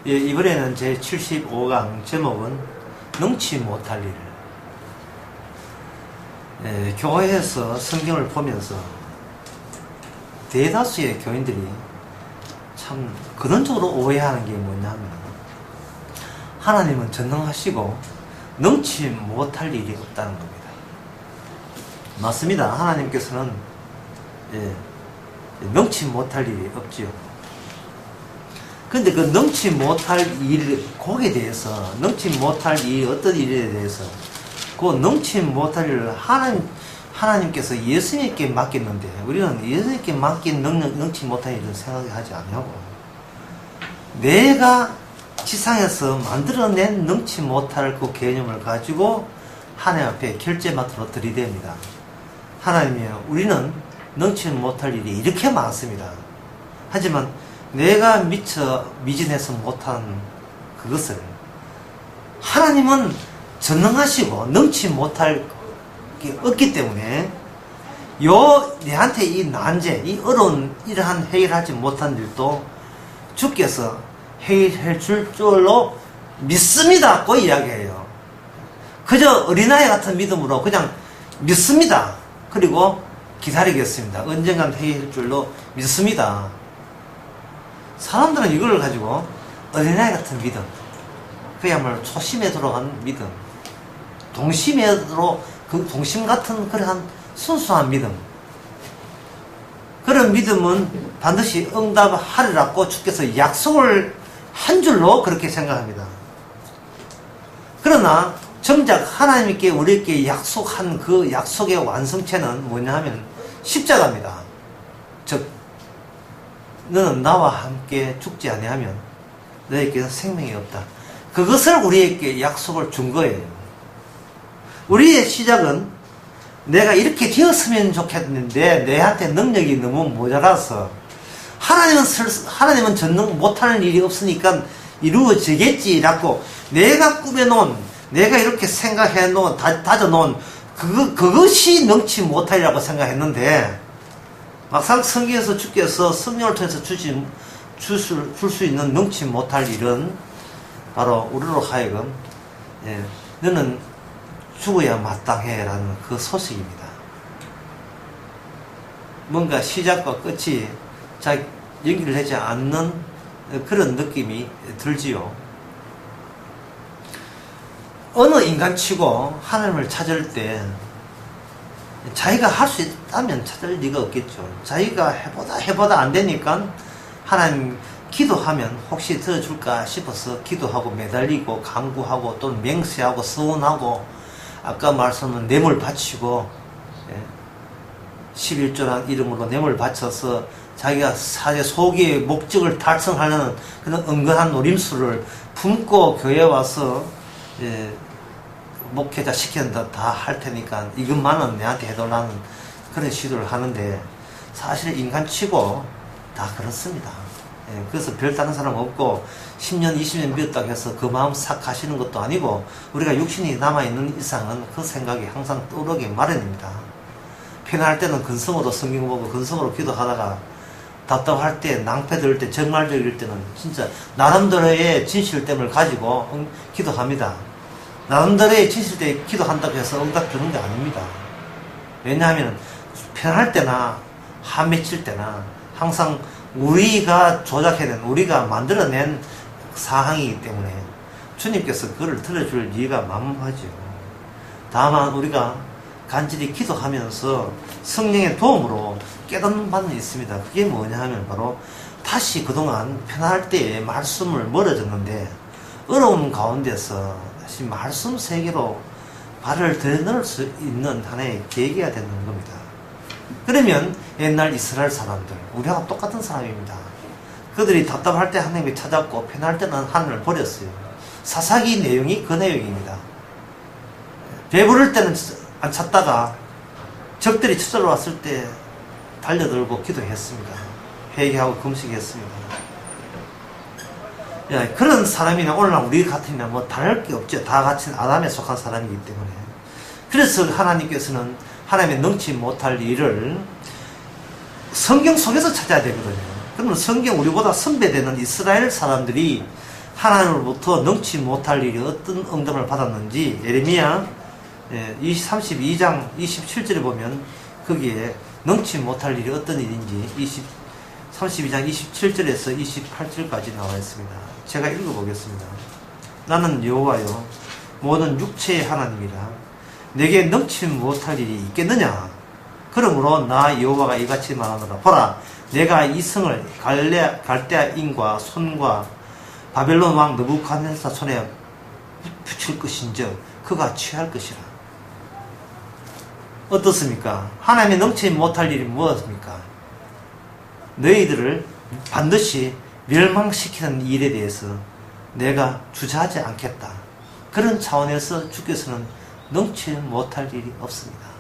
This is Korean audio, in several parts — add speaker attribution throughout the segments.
Speaker 1: 예, 이번에는 제 75강 제목은 능치 못할 일. 예, 교회에서 성경을 보면서 대다수의 교인들이 참 근원적으로 오해하는 게 뭐냐면, 하나님은 전능하시고 능치 못할 일이 없다는 겁니다. 맞습니다. 하나님께서는 능치 못할 일이 없지요. 근데 그 능치 못할 일, 거기에 대해서, 능치 못할 일, 어떤 일에 대해서, 그 능치 못할 일을 하나님께서 예수님께 맡겼는데, 우리는 예수님께 맡긴 능치 못할 일은 생각하지 않냐고. 내가 지상에서 만들어낸 능치 못할 그 개념을 가지고 하나님 앞에 결제마트로 들이댑니다. 하나님이요, 우리는 능치 못할 일이 이렇게 많습니다. 하지만 내가 미처 미진해서 못한 그것을 하나님은 전능하시고 능치 못할 게 없기 때문에 내한테 이 난제, 이 어려운 이러한 해결하지 못한 일도 주께서 해결해 줄 줄로 믿습니다 고 이야기해요. 그저 어린아이 같은 믿음으로 그냥 믿습니다. 그리고 기다리겠습니다. 언젠간 해결할 줄로 믿습니다. 사람들은 이걸 가지고 어린아이 같은 믿음, 그야말로 초심에 들어간 믿음, 동심 같은 그러한 순수한 믿음, 그런 믿음은 반드시 응답하리라고 주께서 약속을 한 줄로 그렇게 생각합니다. 그러나 정작 하나님께 우리에게 약속한 그 약속의 완성체는 뭐냐 하면 십자가입니다. 즉, 너는 나와 함께 죽지 아니하면 너에게서 생명이 없다. 그것을 우리에게 약속을 준 거예요. 우리의 시작은 내가 이렇게 되었으면 좋겠는데 내한테 능력이 너무 모자라서, 하나님은 전능 못하는 일이 없으니까 이루어지겠지라고 내가 꾸며놓은, 내가 이렇게 생각해놓은, 다져놓은 그것이 능치 못하리라고 생각했는데, 막상 성경에서 주께서 성령을 통해서 줄 수 있는 능치 못할 일은 바로 우리로 하여금 너는 죽어야 마땅해 라는 그 소식입니다. 뭔가 시작과 끝이 잘 연결되지 않는 그런 느낌이 들지요. 어느 인간치고 하나님을 찾을 때 자기가 할 수 있다면 찾을 리가 없겠죠. 자기가 해보다 안 되니까 하나님 기도하면 혹시 들어줄까 싶어서 기도하고 매달리고 간구하고 또 맹세하고 서원하고, 아까 말씀은 뇌물 바치고 11조라는 이름으로 뇌물 바쳐서 자기가 사제 소기의 목적을 달성하려는 그런 은근한 노림수를 품고 교회에 와서 목회자 시켰는데 다 할 테니까 이것만은 내한테 해달라는 그런 시도를 하는데, 사실 인간치고 다 그렇습니다. 그래서 별 다른 사람 없고 10년 20년 믿었다고 해서 그 마음 싹 가시는 것도 아니고, 우리가 육신이 남아있는 이상은 그 생각이 항상 떠오르기 마련입니다. 편할 때는 근성으로 성경 보고 근성으로 기도하다가 답답할 때, 낭패들 때, 정말적일 때는 진짜 나름대로의 진실됨을 가지고 기도합니다. 나름대로의 진실되게 기도한다고 해서 응답 주는 게 아닙니다. 왜냐하면 편할 때나 한 며칠 때나 항상 우리가 조작해낸, 우리가 만들어낸 사항이기 때문에 주님께서 그걸 들어줄 이유가 만무하죠. 다만 우리가 간절히 기도하면서 성령의 도움으로 깨닫는 바는 있습니다. 그게 뭐냐 하면 바로 다시 그동안 편할 때에 말씀을 멀어졌는데 어려운 가운데서 다시 말씀 세계로 발을 들여놓을 수 있는 하나의 계기가 되는 겁니다. 그러면 옛날 이스라엘 사람들, 우리하고 똑같은 사람입니다. 그들이 답답할 때 하나님을 찾았고 편할 때는 하나님을 버렸어요. 사사기 내용이 그 내용입니다. 배부를 때는 안 찾다가 적들이 찾아왔을 때 달려들고 기도했습니다. 회개하고 금식했습니다. 그런 사람이나 오늘날 우리 같으면 뭐 다를 게 없죠. 다 같이 아담에 속한 사람이기 때문에. 그래서 하나님께서는 하나님의 능치 못할 일을 성경 속에서 찾아야 되거든요. 그러면 성경 우리보다 선배되는 이스라엘 사람들이 하나님으로부터 능치 못할 일이 어떤 응답을 받았는지 예레미야 32장 27절에 보면 거기에 능치 못할 일이 어떤 일인지 32장 27절에서 28절까지 나와 있습니다. 제가 읽어보겠습니다. 나는 여호와요 모든 육체의 하나님이라 내게 능치 못할 일이 있겠느냐. 그러므로 나 여호와가 이같이 말하노라. 보라 내가 이 성을 갈대아인과 손과 바벨론 왕 느부갓네살 손에 붙일 것인즉 그가 취할 것이라. 어떻습니까? 하나님이 능치 못할 일이 무엇입니까? 너희들을 반드시 멸망시키는 일에 대해서 내가 주저하지 않겠다. 그런 차원에서 주께서는 능치 못할 일이 없습니다.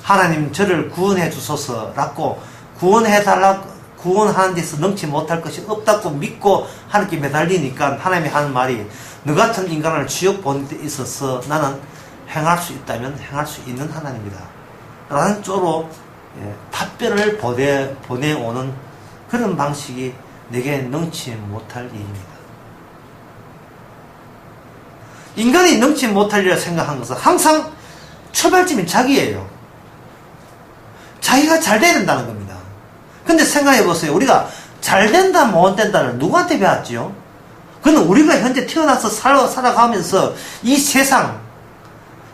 Speaker 1: 하나님 저를 구원해 주소서라고 구원하는 데서 능치 못할 것이 없다고 믿고 하나님께 매달리니까 하나님이 하는 말이 너 같은 인간을 지옥 보는 데 있어서 나는 행할 수 있다면 행할 수 있는 하나님이다 라는 쪽으로 답변을 보내오는 그런 방식이 내게 능치 못할 일입니다. 인간이 능치 못할 일이라 생각한 것은 항상 출발점이 자기예요. 자기가 잘 돼야 된다는 겁니다. 근데 생각해 보세요. 우리가 잘 된다 못 된다를 누구한테 배웠지요? 그건 우리가 현재 태어나서 살아가면서 이 세상,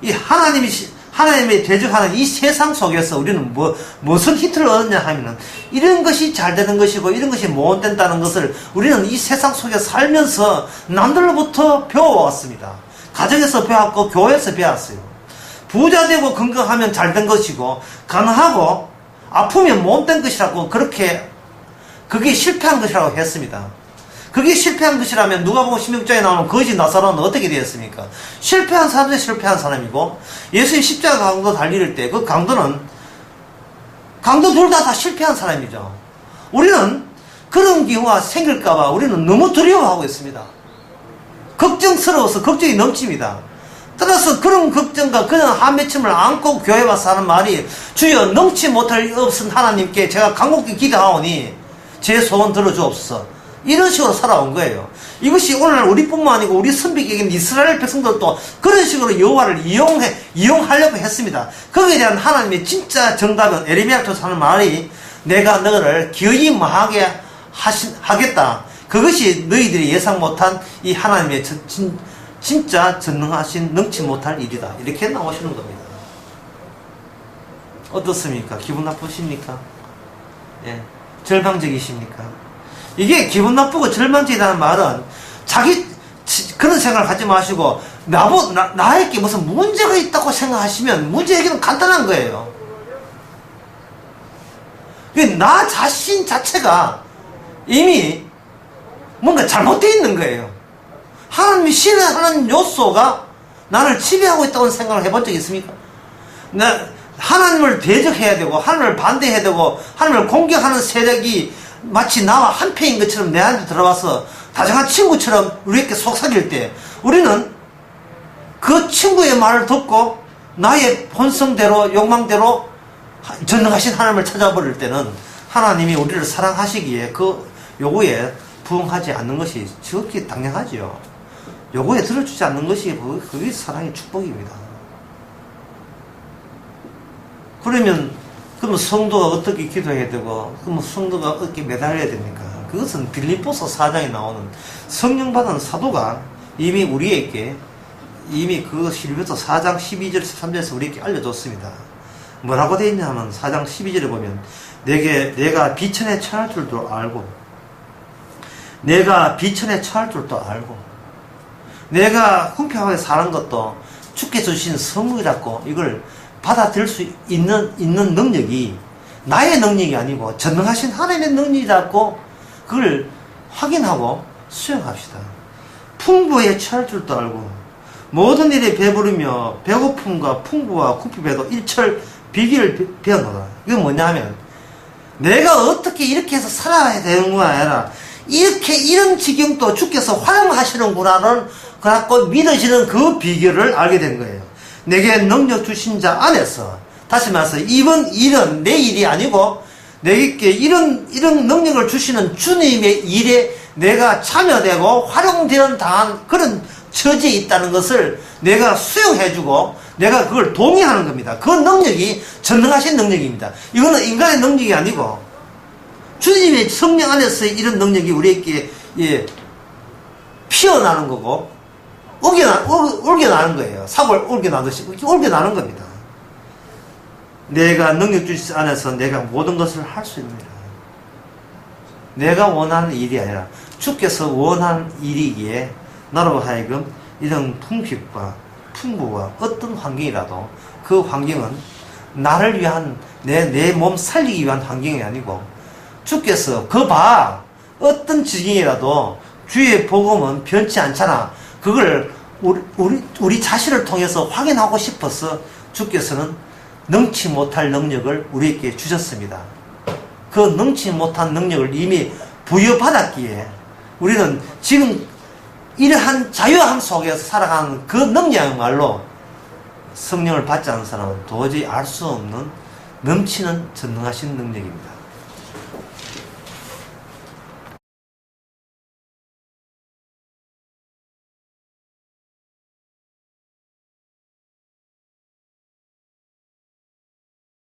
Speaker 1: 이 하나님이 대적하는 이 세상 속에서 우리는 무슨 히트를 얻느냐 하면은 이런 것이 잘 되는 것이고 이런 것이 못 된다는 것을 우리는 이 세상 속에 살면서 남들로부터 배워왔습니다. 가정에서 배웠고 교회에서 배웠어요. 부자 되고 건강하면 잘 된 것이고 가난하고 아프면 못된 것이라고 그게 실패한 것이라고 했습니다. 그게 실패한 것이라면 누가복음 16장에 나오는 거짓 나사로는 어떻게 되었습니까? 실패한 사람이 실패한 사람이고 예수님 십자가 강도 달릴 때 그 강도 둘 다 실패한 사람이죠. 우리는 그런 기회가 생길까봐 우리는 너무 두려워하고 있습니다. 걱정스러워서 걱정이 넘칩니다. 따라서 그런 걱정과 그런 한맺힘을 안고 교회 와서 하는 말이 주여 능치 못할 일 없은 하나님께 제가 간곡히 기도하오니 제 소원 들어주옵소서. 이런 식으로 살아온 거예요. 이것이 오늘 우리뿐만 아니고 우리 선비에게는 이스라엘 백성들도 그런 식으로 여호와를 이용하려고 했습니다. 거기에 대한 하나님의 진짜 정답은 에레미야서에서 하는 말이 내가 너를 기어이 망하게 하겠다. 그것이 너희들이 예상 못한 이 하나님의 진짜 전능하신 능치 못할 일이다. 이렇게 나오시는 겁니다. 어떻습니까? 기분 나쁘십니까? 예. 절망적이십니까? 이게 기분 나쁘고 절망적이라는 말은 그런 생각을 하지 마시고 나에게 무슨 문제가 있다고 생각하시면 문제 해결은 간단한 거예요. 나 자신 자체가 이미 뭔가 잘못되어 있는 거예요. 하나님이 싫어하는 요소가 나를 지배하고 있다고 생각을 해본 적이 있습니까? 하나님을 대적해야 되고 하나님을 반대해야 되고 하나님을 공격하는 세력이 마치 나와 한패인 것처럼 내한테 들어와서 다정한 친구처럼 우리에게 속삭일 때 우리는 그 친구의 말을 듣고 나의 본성대로 욕망대로 전능하신 하나님을 찾아버릴 때는 하나님이 우리를 사랑하시기에 그 요구에 부응하지 않는 것이 지극히 당연하지요. 요구에 들어주지 않는 것이 그게 사랑의 축복입니다. 그러면 성도가 어떻게 기도해야 되고 그러면 성도가 어떻게 매달려야 됩니까? 그것은 빌립보서 4장에 나오는 성령 받은 사도가 이미 우리에게 이미 그 빌립보서 4장 12절 13절에서 우리에게 알려줬습니다. 뭐라고 되어 있냐면 4장 12절에 보면 내가 비천에 처할 줄도 알고 내가 비천에 처할 줄도 알고 내가 궁핍하게 사는 것도 주께 주신 선물이라고 이걸 받아들일 수 있는 능력이 나의 능력이 아니고 전능하신 하나님의 능력이라고 그걸 확인하고 수용합시다. 풍부에 처할 줄도 알고 모든 일에 배부르며 배고픔과 풍부와 궁핍에도 일철 비기를 배웠노라. 이건 뭐냐면 내가 어떻게 이렇게 해서 살아야 되는 거야 아니라 이런 지경도 주께서 활용하시는구나를 갖고 믿어지는 그 비결을 알게 된 거예요. 내게 능력 주신 자 안에서 다시 말해서 이번 일은 내 일이 아니고 내게 이런 능력을 주시는 주님의 일에 내가 참여되고 활용되는 당한 그런 처지에 있다는 것을 내가 수용해주고 내가 그걸 동의하는 겁니다. 그 능력이 전능하신 능력입니다. 이거는 인간의 능력이 아니고 주님의 성령 안에서 이런 능력이 우리에게 피어나는 거고 울겨나는 거예요. 사골 울겨나듯이 울겨나는 겁니다. 내가 능력 주시 안에서 내가 모든 것을 할 수 있습니다. 내가 원하는 일이 아니라 주께서 원하는 일이기에 나로 하여금 이런 풍fik과 풍부와 어떤 환경이라도 그 환경은 나를 위한 내 몸 살리기 위한 환경이 아니고 주께서 그 봐 어떤 지경이라도 주의 복음은 변치 않잖아. 그걸 우리 자신을 통해서 확인하고 싶어서 주께서는 능치 못할 능력을 우리에게 주셨습니다. 그 능치 못한 능력을 이미 부여받았기에 우리는 지금 이러한 자유함 속에서 살아가는 그 능력이야말로 성령을 받지 않은 사람은 도저히 알 수 없는 넘치는 전능하신 능력입니다.